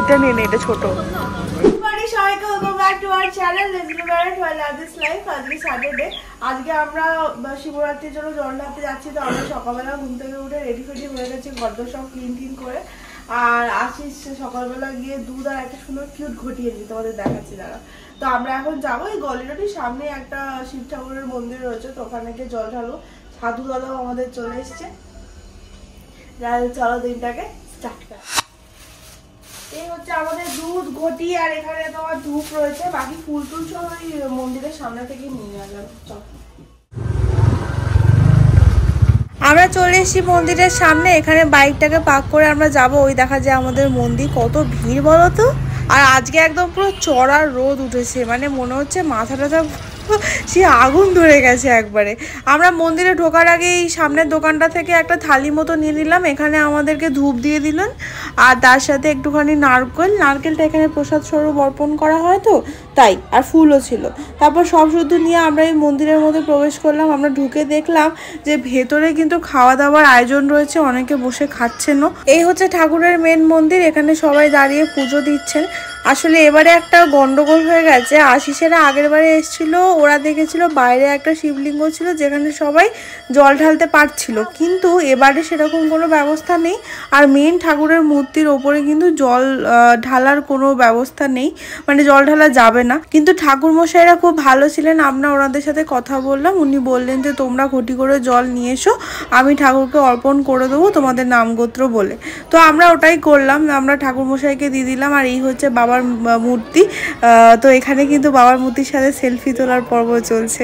এটা নিয়ে নে, এটা ছোট। আজকে আমরা শিবরাত্রির জন্য জল ঢালতে যাচ্ছি। তো আমরা সকালবেলা ঘুম থেকে উঠে রেডি ফেডি হয়ে গেছি, ঘরদোর সব ক্লিন করে। আর আশিস সকালবেলা গিয়ে দুধ আর একটা সুন্দর কিউট ঘটিয়ে দিই, তোমাদের দেখাচ্ছি দাঁড়া। তো আমরা এখন যাবো এই গলিটাটির সামনে একটা শিব ঠাকুরের মন্দির রয়েছে, তো ওখানে গিয়ে জল ঢালবো। সাধু দাদাও আমাদের চলে এসছে। চলো দিনটাকে স্টার্ট করা। এই হচ্ছে আমাদের দুধ ঘটি, আর এখানে তোমার ধূপ রয়েছে। বাকি ফুল টুল সব ওই মন্দিরের সামনে থেকে নিয়ে যাবো। চলো, আমরা চলে এসেছি মন্দিরের সামনে। এখানে বাইকটাকে পার্ক করে আমরা যাব। ওই দেখা যায় আমাদের মন্দির, কত ভিড় বলো তো। আর আজকে একদম পুরো চড়া রোদ উঠেছে, মানে মনে হচ্ছে মাথাটা সে আগুন ধরে গেছে একবারে। আমরা মন্দিরে ঢোকার আগে এই সামনের দোকানটা থেকে একটা থালি মতো নিয়ে নিলাম। এখানে আমাদেরকে ধূপ দিয়ে দিলেন, আর তার সাথে একটুখানি নারকেলটা এখানে প্রসাদ স্বরূপ অর্পণ করা হয়, তো তাই। আর ফুলও ছিল। তারপর সব শুদ্ধ নিয়ে আমরা এই মন্দিরের মধ্যে প্রবেশ করলাম। আমরা ঢুকে দেখলাম যে ভেতরে কিন্তু খাওয়া দাওয়ার আয়োজন রয়েছে, অনেকে বসে খাচ্ছেনও। এই হচ্ছে ঠাকুরের মেন মন্দির, এখানে সবাই দাঁড়িয়ে পুজো দিচ্ছেন। আসলে এবারে একটা গন্ডগোল হয়ে গেছে। আশিসেরা আগের বারে এসেছিল, ওরা দেখেছিল বাইরে একটা শিবলিঙ্গ ছিল যেখানে সবাই জল ঢালতে পারছিল, কিন্তু এবারে সেরকম কোনো ব্যবস্থা নেই। আর মেন ঠাকুরের মূর্তির ওপরে কিন্তু জল ঢালার কোনো ব্যবস্থা নেই, মানে জল ঢালা যাবে না। কিন্তু ঠাকুর মশাইরা খুব ভালো ছিলেন, আমরা ওনাদের সাথে কথা বললাম। উনি বললেন যে তোমরা ঘটি করে জল নিয়ে এসো, আমি ঠাকুরকে অর্পণ করে দেবো তোমাদের নামগোত্র বলে। তো আমরা ওটাই করলাম, আমরা ঠাকুর মশাইকে দিয়ে দিলাম। আর এই হচ্ছে বাবার মূর্তি। তো এখানে কিন্তু বাবার মূর্তির সাথে সেলফি তোলার পর্ব চলছে।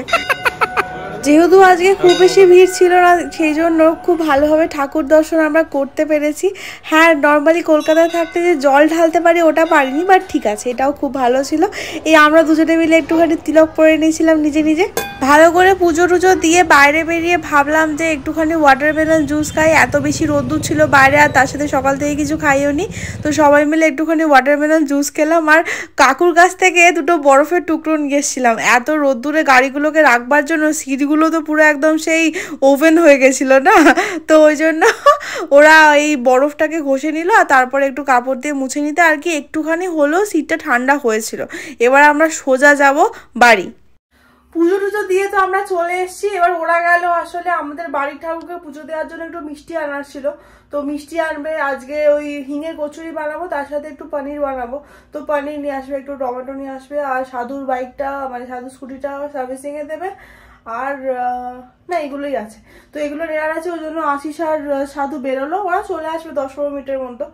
যেহেতু আজকে খুব বেশি ভিড় ছিল না, সেই জন্য খুব ভালোভাবে ঠাকুর দর্শন আমরা করতে পেরেছি। হ্যাঁ, নর্মালি কলকাতায় থাকতে যে জল ঢালতে পারি ওটা পারিনি, বাট ঠিক আছে, এটাও খুব ভালো ছিল। এই আমরা দুজনে মিলে একটুখানি তিলক পরে নিয়েছিলাম নিজে নিজে। ভালো করে পুজো টুজো দিয়ে বাইরে বেরিয়ে ভাবলাম যে একটুখানি ওয়াটারমেলন জুস খাই। এত বেশি রোদ্দুর ছিল বাইরে, আর তার সাথে সকাল থেকে কিছু খাইও নি। তো সবাই মিলে একটুখানি ওয়াটারমেলন জুস খেলাম। আর কাকুর কাছ থেকে দুটো বরফের টুকরো নিয়ে এসেছিলাম। এত রোদ্দুরে গাড়িগুলোকে রাখবার জন্য সিটগুলো তো পুরো একদম সেই ওভেন হয়ে গেছিল না, তো ওই জন্য ওরা এই বরফটাকে ঘষে নিল, আর তারপরে একটু কাপড় দিয়ে মুছে নিতে আর কি একটুখানি হলেও সিটটা ঠান্ডা হয়েছিল। এবার আমরা সোজা যাব বাড়ি। পুজো টুজো দিয়ে তো আমরা চলে এসেছি। এবার ওরা গেল আসলে আমাদের বাড়ির ঠাকুরকে পুজো দেওয়ার জন্য একটু মিষ্টি আনার ছিল, তো মিষ্টি আনবে। আজকে ওই হিঙের কচুরি বানাবো, তার সাথে একটু পনির বানাবো। তো পনির নিয়ে আসবে, একটু টমেটো নিয়ে আসবে, আর সাধুর বাইকটা মানে সাধুর স্কুটিটা সার্ভিসিং এ দেবে। আর না, এগুলোই আছে। তো এগুলো নেওয়ার আছে, ওই জন্য আশিস আর সাধু বেরোলো। ওরা চলে আসবে 10-15 মিনিটের মতো।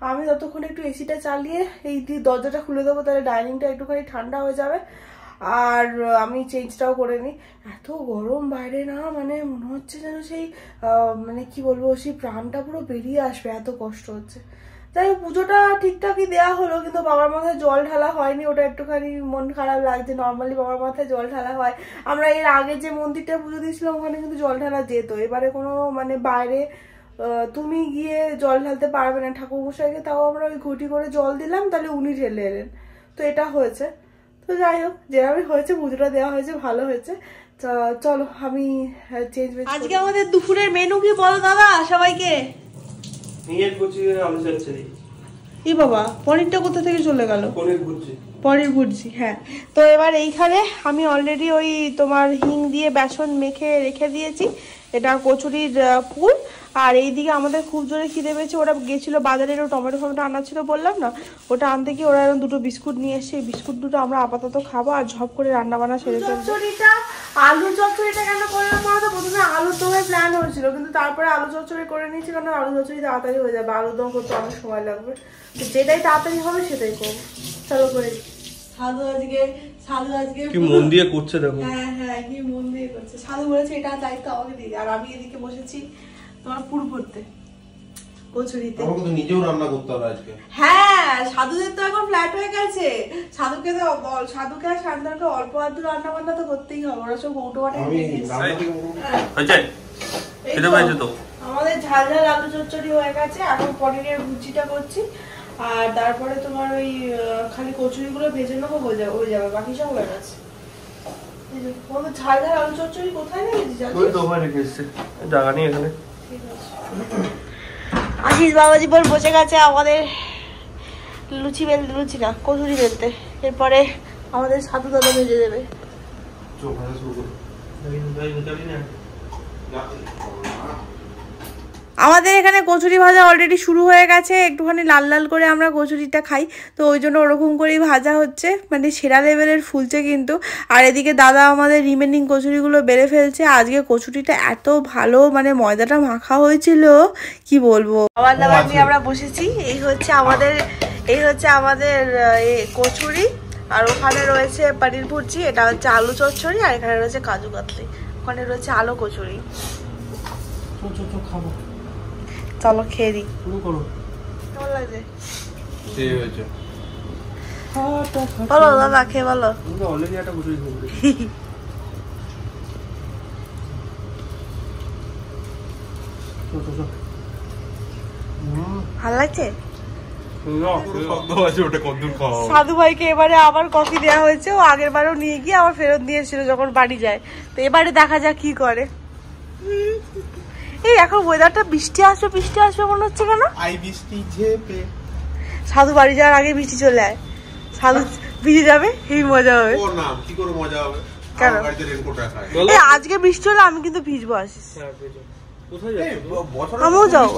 আমি ততক্ষণ একটু এসিটা চালিয়ে এই দরজাটা খুলে দেবো, তাহলে ডাইনিংটা একটুখানি ঠান্ডা হয়ে যাবে। আর আমি চেঞ্জটাও করে নিই। এত গরম বাইরে না, মানে মনে হচ্ছে যেন সেই মানে কি বলবো, সেই প্রাণটা পুরো বেরিয়ে আসবে, এত কষ্ট হচ্ছে। তাই পুজোটা ঠিকঠাকই দেওয়া হলো, কিন্তু বাবার মাথায় জল ঢালা হয়নি, ওটা একটুখানি মন খারাপ লাগছে। নর্মালি বাবার মাথায় জল ঢালা হয়। আমরা এর আগে যে মন্দিরটা পুজো দিয়েছিলাম ওখানে কিন্তু জল ঢালা যেত। এবারে কোনো মানে বাইরে তুমি গিয়ে জল ঢালতে পারবে না ঠাকুর মশাইকে, তাও আমরা ওই ঘটি করে জল দিলাম, তাহলে উনি ঢেলে এলেন। তো এটা হয়েছে। তো যাই হোক, যেভাবে হয়েছে পুজোটা দেওয়া হয়েছে, ভালো হয়েছে। চলো আমি চেঞ্জ। আজকে আমাদের দুপুরের মেনু কি বলো দাদা সবাইকে? ই বাবা, পনিরটা কোথা থেকে চলে গেল? পনির ভুর্জি, হ্যাঁ। তো এবার এইখানে আমি অলরেডি ওই তোমার হিং দিয়ে বেসন মেখে রেখে দিয়েছি। এটা কচুরির ফুল। আর এইদিকে আমাদের খুব জোরে খিদে পেয়েছে। ওরা গেছিল বাজারে, টমেটো ফমেটো আনা ছিল বললাম না, ওটা আনতে গিয়ে ওরা দুটো বিস্কুট নিয়ে এসে এই বিস্কুট দুটো আমরা আপাতত খাবো, আর ঝপ করে রান্না বান্না সেরে ফেলবো। আলু চচ্চড়িটা কেন করলাম বলো তো? প্রথমে আলু দমের প্ল্যান হয়েছিল, কিন্তু তারপরে আলু চচ্চড়ি করে নিয়েছি, কারণ আলু চচ্চড়ি তাড়াতাড়ি হয়ে যাবে, আলু দম করতে অনেক সময় লাগবে। তো যেটাই তাড়াতাড়ি হবে সেটাই করবো। চলো করে সাধু আজকে কি মন দিয়ে করছে দেখো। হ্যাঁ হ্যাঁ, কি মন দিয়ে করছে। সাধু বলেছে এটা দায়িত্ব আমাকে দিয়ে, আর আমি এদিকে বসেছি তোমার পুর করতে কচুরিতে। আমাকে তো নিজেও রান্না করতে হবে আজকে। হ্যাঁ, সাধুদের তো এখন ফ্ল্যাট হয়ে গেছে। সাধুকে আর শান্তনুকে অল্প আধটু রান্না বান্না তো করতেই হবে। ওরা সব কৌটো বাটা আমাদের ঝাল ঝাল আলু চচ্চড়ি হয়ে গেছে। এখন পনিরের ভুজিটা করছি, আর তারপরে তোমার ওই খালি কচুরিগুলো ভেজে নেবো, হয়ে যাবে। বাকি সব হয়ে গেছে। ঝাল ঝাল আলু চচ্চড়ি কোথায় রেখেছি? জায়গা নেই এখানে। আশিস বাবাজি বল বসে গেছে আমাদের লুচি বেলতে, লুচি না কচুরি বেলতে, এরপরে আমাদের সাধু দাদা ভেজে দেবে। আমাদের এখানে কচুরি ভাজা অলরেডি শুরু হয়ে গেছে, একটুখানি লাল লাল করে আমরা কচুরিটা খাই, তো ওই জন্য ওরকম করেই ভাজা হচ্ছে, মানে সেরা লেভেলের ফুলছে কিন্তু। আর এদিকে দাদা আমাদের রিমেনিং কচুরিগুলো বেড়ে ফেলছে। আজকে কচুরিটা এত ভালো, মানে ময়দাটা মাখা হয়েছিল কি বলবো। খাবার দাবার নিয়ে আমরা বসেছি, এই হচ্ছে আমাদের কচুরি, আর ওখানে রয়েছে পনির ভুর্জি, এটা হচ্ছে আলু চচ্চড়ি, আর এখানে রয়েছে কাজু কাতলি, ওখানে রয়েছে আলু কচুরি। খাবো, চলো খেয়ে দিই। কেমন লাগছে? বলো দাদা, খেয়ে বলো। ভালো লাগছে? সাধু ভাইকে এবারে আবার কফি দেওয়া হয়েছে, ও আগের বারও নিয়ে গিয়ে আবার ফেরত নিয়ে এসেছিল যখন বাড়ি যায়, তো এবারে দেখা যাক কি করে। এই এখন ওয়েদারটা বৃষ্টি আসবে মনে হচ্ছে, কেন? সাধু বাড়ি যাওয়ার আগে বৃষ্টি চলে আয়, সাধু ভিজে যাবে, এই মজা হবে। কেন আজকে বৃষ্টি হলে আমি কিন্তু ভিজবো, আসিস? আমিও যাবো।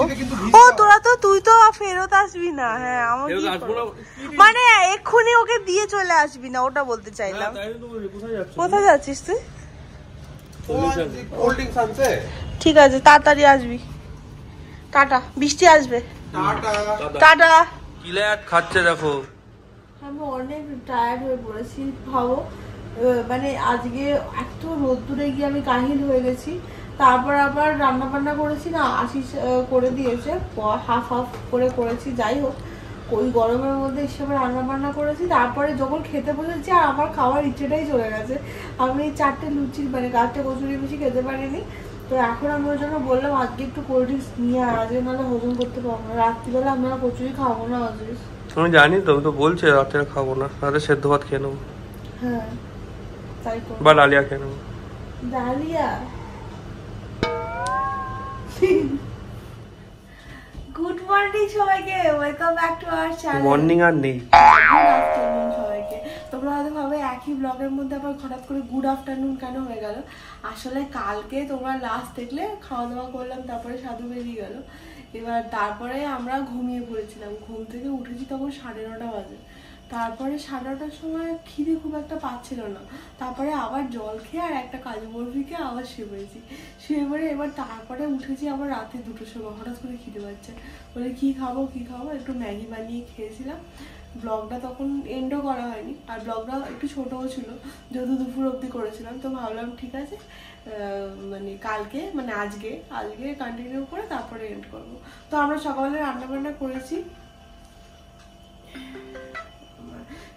ও তোরা তো, তুই তো ফেরত আসবি না। হ্যাঁ আমার মানে এক্ষুনি ওকে দিয়ে চলে আসবি না, ওটা বলতে চাইলাম। কোথায় যাচ্ছিস তুই? ঠিক আছে, তাড়াতাড়ি আসবি। টাটা, বৃষ্টি আসবে। টাটা। খাচ্ছে দেখো, আমি অনেক টায়ার্ড হয়ে পড়েছি, ভাবো মানে আজকে এত রোদ্দুরে গিয়ে আমি কাহিল হয়ে গেছি। তারপর আবার রান্না বান্না করেছি না, আশিস করে দিয়েছে, হাফ হাফ করে করেছি। যাই হোক, ওই গরমের মধ্যে হিসেবে রান্না বান্না করেছি। তারপরে যখন খেতে বসেছি আর আমার খাওয়ার ইচ্ছেটাই চলে গেছে। আমি 4টে লুচি মানে 4টে কচুরি বেশি খেতে পারিনি, তো এখন আমি ওই জন্য বললাম আজকে একটু কোল্ড ড্রিঙ্কস নিয়ে আজকে, নাহলে হজম করতে পারবো না। রাত্রিবেলা আমরা কচুরি খাবো না। আমি জানি তো, আমি তো বলছি রাতে খাবো না, রাতে সেদ্ধ ভাত খেয়ে নেবো। হ্যাঁ তাই তো, বা ডালিয়া খেয়ে নেবো। ডালিয়া। গুড মর্নিং সবাইকে, welcome back to our channel. Morning আর নেই, গুড আফটারনুন সবাইকে। তোমরা হয়তো ভাবে একই ব্লগের মধ্যে আবার হঠাৎ করে গুড আফটারনুন কেন হয়ে গেল। আসলে কালকে তোমরা লাস্ট দেখলে খাওয়া দাওয়া করলাম, তারপরে সাধু বেরিয়ে গেল। এবার তারপরে আমরা ঘুমিয়ে পড়েছিলাম, ঘুম থেকে উঠেছি তখন 9:30 বাজে। তারপরে 9:30টার সময় খিদে খুব একটা পাচ্ছিল না, তারপরে আবার জল খেয়ে আর একটা কাজু বরফি খেয়ে আবার শুয়ে পড়ে এবার তারপরে উঠেছি আবার রাতে 2টোর সময়। হঠাৎ করে খিদে পাচ্ছে বলে কি খাবো, একটু ম্যাগি বানিয়ে খেয়েছিলাম। ব্লগটা তখন এন্ডও করা হয়নি, আর ব্লগটা একটু ছোটও ছিল, যেহেতু দুপুর অবধি করেছিলাম। তো ভাবলাম ঠিক আছে, মানে কালকে মানে আজকে কন্টিনিউ করে তারপরে এন্ড করবো। তো আমরা সকালে রান্নাবান্না করেছি,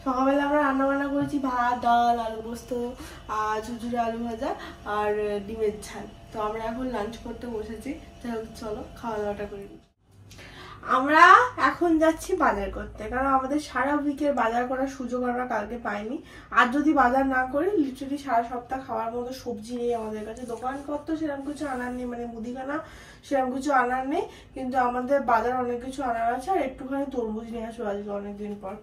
সকালবেলা আমরা রান্নাবান্না করেছি ভাত, ডাল, আলু পোস্ত, ঝুরঝুরে আলু ভাজা আর ডিমের ঝাল। তো আমরা এখন লাঞ্চ করতে বসেছি। চলো খাওয়া দাওয়াটা করি। আমরা এখন যাচ্ছি বাজার করতে, কারণ আমাদের সারা উইকের বাজার করার সুযোগ আমরা কালকে পাইনি। আর যদি বাজার না করি লিটারালি সারা সপ্তাহ খাওয়ার মতো সবজি নেই আমাদের কাছে, দোকানপত্র সেরকম কিছু আনার নেই, মানে মুদিখানা সেরকম কিছু আনার নেই, কিন্তু আমাদের বাজার অনেক কিছু আনার আছে। আর একটুখানি তরমুজ নিয়ে আসবো আজকে অনেকদিন পর,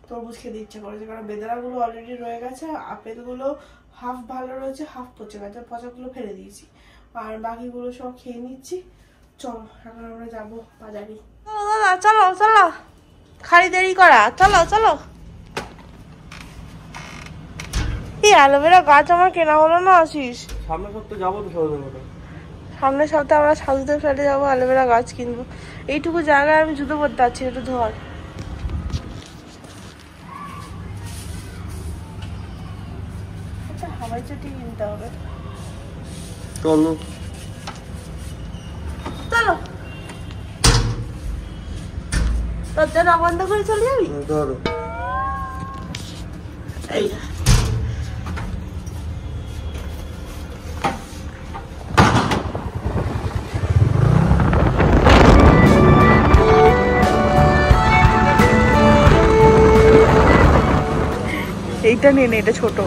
তরমুজ খেতে ইচ্ছা করেছে, কারণ বেদানাগুলো অলরেডি রয়ে গেছে, আপেলগুলো হাফ ভালো রয়েছে, হাফ পচে গেছে, পচাগুলো ফেলে দিয়েছি, আর বাকিগুলো সব খেয়ে নিচ্ছি। চলো এখন আমরা যাবো বাজারে। দাদা চলো চলো, খালি দেরি করা, চলো। এই অ্যালোভেরা গাছ আমার কেনা হলো না, আসিস? সামনের সপ্তাহে যাবো তো সবাই, সামনের সপ্তাহে আমরা সাধুদেব সাইডে যাবো, অ্যালোভেরা গাছ কিনবো। এইটুকু জায়গায় আমি জুতো পরতে পারছি, একটু ধর। হাওয়াই চটি কিনতে হবে। চলো দরজা বন্ধ করে চলে যাবি? ধরো। এইটা নিয়ে নে, এটা ছোট।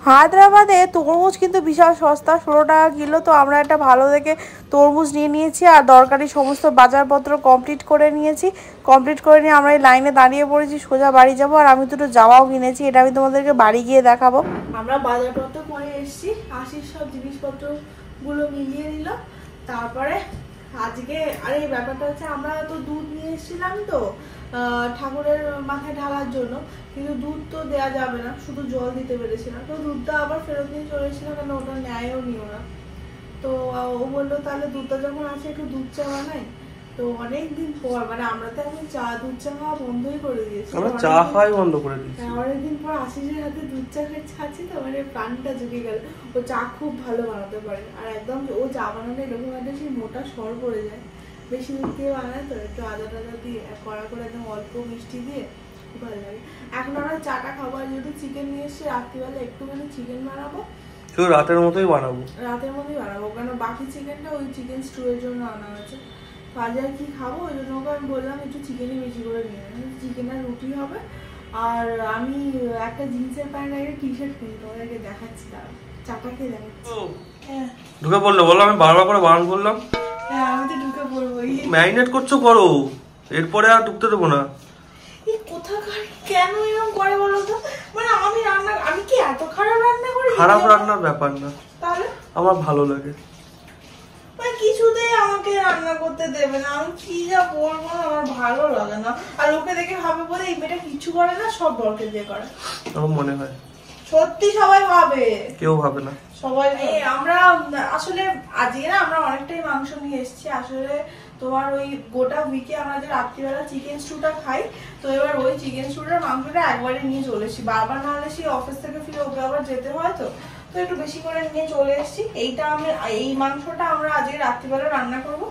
হায়দ্রাবাদে তরমুজ কিন্তু বিশাল সস্তা, 16 টাকা কিলো। তো আমরা একটা ভালো দেখে তরমুজ নিয়ে নিয়েছি আর দরকারি সমস্ত বাজারপত্র কমপ্লিট করে নিয়েছি। কমপ্লিট করে নিয়ে আমরা এই লাইনে দাঁড়িয়ে পড়েছি, সোজা বাড়ি যাবো। আর আমি দুটো জামাও কিনেছি, এটা আমি তোমাদেরকে বাড়ি গিয়ে দেখাবো। আমরা বাজারপত্র করে এসেছি, আশির সব জিনিসপত্রগুলো মিলিয়ে নিলাম। তারপরে আজকে আর এই ব্যাপারটা হচ্ছে, আমরা তো দুধ নিয়ে এসেছিলাম তো ঠাকুরের মাথায় ঢালার জন্য, কিন্তু দুধ তো দেওয়া যাবে না, শুধু জল দিতে পেরেছিলাম। তো দুধটা আবার ফেরত নিয়ে চলে এসেছিলাম, কেন ওটা নেয়ও নিও না। তো ও বললো তাহলে দুধটা যখন আছে একটু দুধ চা বানাই। তো অনেকদিন পর, মানে আমরা তো এখন দুধ চা খাওয়া বন্ধই করে দিয়েছি, আমরা চা খাওয়াই বন্ধ করে দিয়েছি। অনেকদিন পর আশিসের হাতে দুধ চা খাচ্ছি তো মানে প্রাণটা জুড়ে গেল। ও চা খুব ভালো বানাতে পারে, আর একদম ও চা বানালে এরকম একটা সেই মোটা সর পড়ে যায়। বেশি দুধ দিয়ে বানায় তো, একটু আদা টাদা দিয়ে কড়া করে একদম অল্প মিষ্টি দিয়ে খুব ভালো লাগে। এখন আমরা চাটা খাবো, আর যেহেতু চিকেন নিয়ে এসছি রাত্রিবেলা একটুখানি চিকেন বানাবো, শুধু রাতের মতোই বানাবো, রাতের মধ্যেই বানাবো, কেন বাকি চিকেনটা ওই চিকেন স্টু এর জন্য আনা হয়েছে। আজ আর কি খাবো, ওই জন্য ওকে আমি বললাম একটু চিকেনই বেশি করে নিয়ে চিকেন আর রুটি হবে। আর আমি একটা জিন্সের প্যান্ট আর একটা টি শার্ট কিনি, তোমাদেরকে দেখাচ্ছি, দাঁড়া চাটা খেয়ে দেখাচ্ছি। হ্যাঁ ঢুকে পড়লো, বললো আমি বারবার করে বারণ করলাম। হ্যাঁ আমি তো ঢুকে পড়বো। ম্যারিনেট করছো করো, এরপরে আর ঢুকতে দেবো না। কোথাকার কেন এরকম করে বলো তো? মানে আমি কি এত খারাপ রান্না করি? খারাপ রান্নার ব্যাপার না, তাহলে আমার ভালো লাগে। মানে কিছুতেই আমাকে রান্না করতে দেবে না, আমি কি যা বলবো, আমার ভালো লাগে না। আর লোকে দেখে ভাবে বলে এই মেয়েটা কিছু করে না, সব বরকে দিয়ে করে। আমার মনে হয় সত্যি সবাই ভাবে, কেউ ভাবে না। সবাই আমরা আসলে আজকে না আমরা অনেকটাই মাংস নিয়ে এসেছি। আসলে তোমার ওই গোটা উইকে আমরা যে রাত্রিবেলা চিকেন স্টুটা খাই, তো এবার ওই চিকেন স্টুটার মাংসটা একবারে নিয়ে চলে এসেছি। বারবার না হলে সেই অফিস থেকে ফিরে ওকে আবার যেতে হয়, তো একটু বেশি করে নিয়ে চলে এসেছি। এই মাংসটা আমরা আজকে রাত্রিবেলা রান্না করব।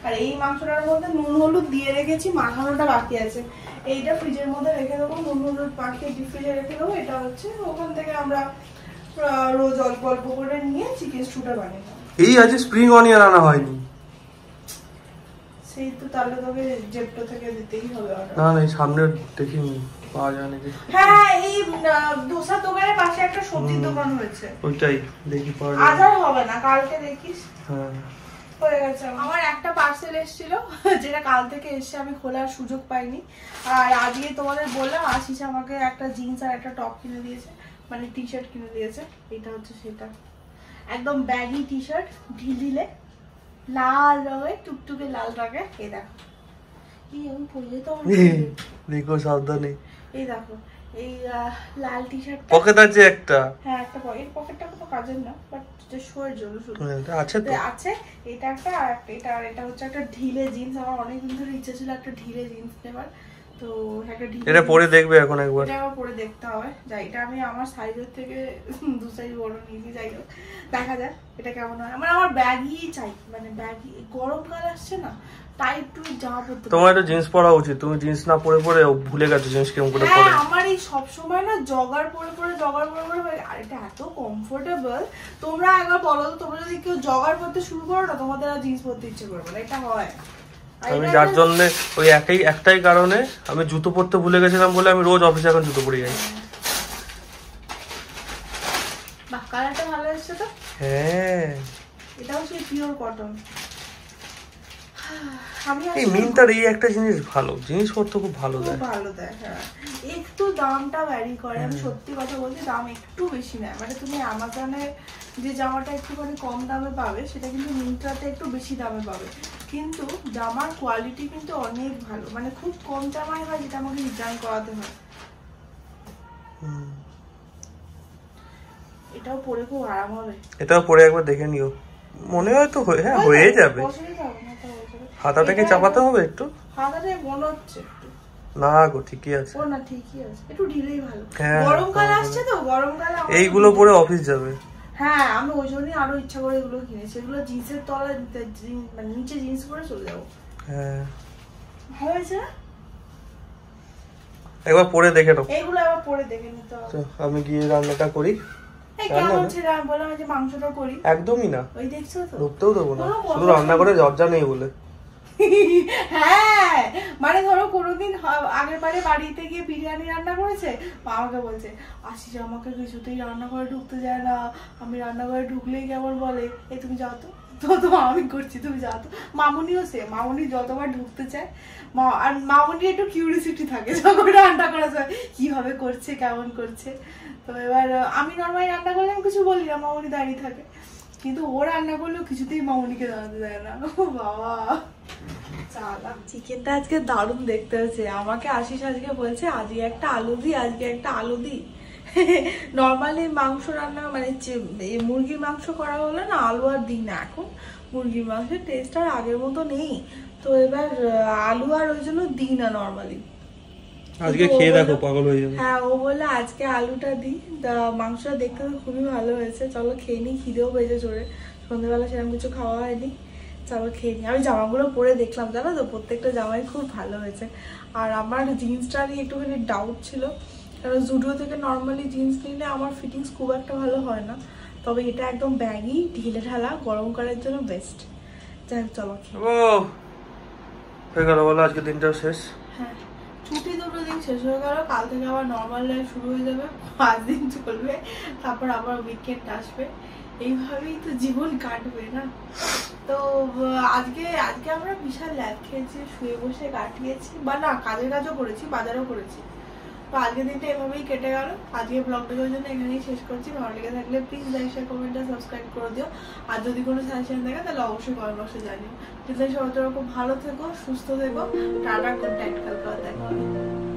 আর এই মাংসটার মধ্যে নুন হলুদ দিয়ে রেখেছি, মাখানোটা বাকি আছে। এইটা ফ্রিজের মধ্যে রেখে দেবো, নুন হলুদ মাখিয়ে ডিপ ফ্রিজে রেখে দেবো। এটা হচ্ছে ওখান থেকে আমরা রোজ অল্প অল্প করে নিয়ে চিকেন স্টুটা বানিয়ে নেবো। এই আজ স্প্রিং অনিয়ন আনা হয়নি, সেই তো তাহলে তোকে জেপটো থেকে দিতেই হবে অর্ডার। না না এই সামনে দেখিনি পাওয়া যায় নাকি। হ্যাঁ এই ধোসা দোকানের পাশে একটা সবজির দোকান হয়েছে, ওইটাই দেখি পাওয়া যায়। আজ আর হবে না, কালকে দেখিস। হ্যাঁ হয়ে গেছে। আমার একটা পার্সেল এসেছিল, যেটা কাল থেকে এসে আমি খোলার সুযোগ পাইনি। আর আজকে তোমাদের বললাম আশিস আমাকে একটা জিন্স আর একটা টপ কিনে দিয়েছে, মানে টি শার্ট কিনে দিয়েছে। এটা হচ্ছে সেটা, একদম ব্যাগি টি শার্ট, ঢিলঢিলে লাল রঙের, টুকটুকে লাল রঙের। এই দেখো, এই আমি পরে তো দেখো সাবধানে। এই দেখো এই লাল টি শার্ট, পকেট আছে একটা। হ্যাঁ একটা পকেট, পকেটটা তো কাজের না, বাট শোয়ের জন্য শুধু আছে তো আছে। এটা একটা, আর এটা, আর এটা হচ্ছে একটা ঢিলে জিন্স। আমার অনেকদিন ধরে ইচ্ছা ছিল একটা ঢিলে জিন্স নেবার, তো একটা ঢিলে, এটা পরে দেখবে এখন একবার, এটা আবার পরে দেখতে হবে। যাই, এটা আমি আমার সাইজের থেকে 2 সাইজ বড় নিয়েছি, যাই হোক দেখা যাক এটা কেমন হয়। আমার ব্যাগই চাই, মানে ব্যাগই। গরমকাল আসছে না, টাইট টু জামা পরতে। তোমার একটা জিন্স পরা উচিত, তুমি জিন্স না পরে পরে ভুলে গেছো জিন্স কেমন করে পরে। হ্যাঁ আমার এই সব সময় না জগার পরে পরে আর এটা এত কমফোর্টেবল। তোমরা একবার বলো তো, তোমরা যদি কেউ জগার পরতে শুরু করো না, তোমাদের আর জিন্স পরতে ইচ্ছে করবে না, এটা হয়। আমি যার জন্য ওই একটাই কারণে আমি জুতো পরতে ভুলে গেছিলাম বলে আমি রোজ অফিসে এখন জুতো পরে যাই। বাহ, কালারটা ভালো এসেছে তো। হ্যাঁ এটাও সেই পিওর কটন। এই মিন্ত্রার এই একটা জিনিস ভালো, জিনিসপত্র খুব ভালো দেয়, ভালো দেয়। হ্যাঁ একটু দামটা ভ্যারি করে, আমি সত্যি কথা বলছি, দাম একটু বেশি নেয়। মানে তুমি অ্যামাজনে যে জামাটা একটুখানি কম দামে পাবে, সেটা কিন্তু মিন্ত্রাতে একটু বেশি দামে পাবে। কিন্তু জামার কোয়ালিটি কিন্তু অনেক ভালো, মানে খুব কম জামাই হয় যেটা আমাকে রিটার্ন করাতে হয়। এটাও পরে খুব আরাম হবে, এটাও পরে একবার দেখে নিও, মনে হয় তো হ্যাঁ হয়ে যাবে। হাতাটাকে চাপাতে হবে একটু, হাতাটা মনে হচ্ছে একটু, না গো ঠিকই আছে। ও না ঠিকই আছে, একটু ঢিলেই ভালো। হ্যাঁ, গরমকাল আসছে তো, গরমকালে এইগুলো পরে অফিস যাবে। হ্যাঁ আমি ওই জন্যই আরো ইচ্ছা করে এগুলো কিনেছি। এগুলো জিন্সের তলায়, মানে নিচে জিন্স পরে চলে যাবো। হ্যাঁ ভালো হয়েছে না? একবার পরে দেখে নাও। এইগুলো আবার পরে দেখে নিতে হবে। আমি গিয়ে রান্নাটা করি। কেমন ছিল আমি বললাম যে মাংসটা করি, একদমই না, ওই দেখছো তো, ঢুকতেও দেবো না, শুধু রান্না করে দরজা নেই বলে। হ্যাঁ মানে ধরো কোনোদিন আগের বারে বাড়িতে গিয়ে বিরিয়ানি রান্না করেছে, মা আমাকে বলছে আশিস আমাকে কিছুতেই রান্নাঘরে ঢুকতে যায় না, আমি রান্নাঘরে ঢুকলেই কেমন বলে এই তুমি যাও তো, তো আমি করছি তুমি যাও তো। মামুনিও সে, মামুনি যতবার ঢুকতে চায় আর মামুনি একটু কিউরিসিটি থাকে যখন রান্না করা যায় কিভাবে করছে কেমন করছে। তো এবার আমি নর্মালি রান্না করলে আমি কিছু বলি না, মামুনি দাঁড়িয়ে থাকে, কিন্তু ও রান্না করলেও কিছুতেই মামুনিকে দাঁড়াতে দেয় না। ও বাবা চালা। চিকেনটা আজকে দারুণ দেখতে হচ্ছে, আমাকে আশিস আজকে বলছে আজকে একটা আলু দি, আজকে একটা আলু দি। নর্মালি মাংস রান্না মানে মুরগির মাংস করা হলে না আলু আর দিই না, এখন মুরগির মাংসের টেস্ট আর আগের মতো নেই, তো এবার আলু আর ওই জন্য দিই না নর্মালি। আজকে খেয়ে দেখো পাগল হয়ে যাবে। হ্যাঁ ও বললে আজকে আলুটা দিই, মাংসটা দেখতে তো খুবই ভালো হয়েছে, চলো খেয়ে নিই, খিদেও পেয়েছে জোরে, সন্ধ্যেবেলা সেরকম কিছু খাওয়া হয়নি, চলো খেয়ে নিই। আমি জামাগুলো পরে দেখলাম জানো তো প্রত্যেকটা জামাই খুব ভালো হয়েছে, আর আমার জিন্সটা নিয়ে একটুখানি ডাউট ছিল, কারণ জুডিও থেকে নর্মালি জিন্স নিলে আমার ফিটিংস খুব একটা ভালো হয় না, তবে এটা একদম ব্যাগি ঢিলে ঢালা গরমকালের জন্য বেস্ট। যাই হোক চলো ও হয়ে গেল বলো, আজকে দিনটাও শেষ। হ্যাঁ ছুটি দুটো দিন শেষ হয়ে গেল, কাল থেকে আবার নর্মাল লাইফ শুরু হয়ে যাবে, 5 দিন চলবে, তারপর আবার উইকেন্ড আসবে, এইভাবেই তো জীবন কাটবে না। তো আজকে আমরা বিশাল ল্যাব খেয়েছি, শুয়ে বসে কাটিয়েছি, বা না কাজের কাজও করেছি, বাজারও করেছি, তো আজকের দিনটা এভাবেই কেটে গেল। আজকে ব্লগটার জন্য এখানেই শেষ করছি, ভালো লেগে থাকলে প্লিজ লাইক শেয়ার কমেন্ট আর সাবস্ক্রাইব করে দিও, আর যদি কোনো সাজেশন থাকে তাহলে অবশ্যই কমেন্ট বক্সে জানিও। সবাই খুব ভালো থেকো, সুস্থ থেকো, টাটা, গুড নাইট, কালকে দেখা হবে।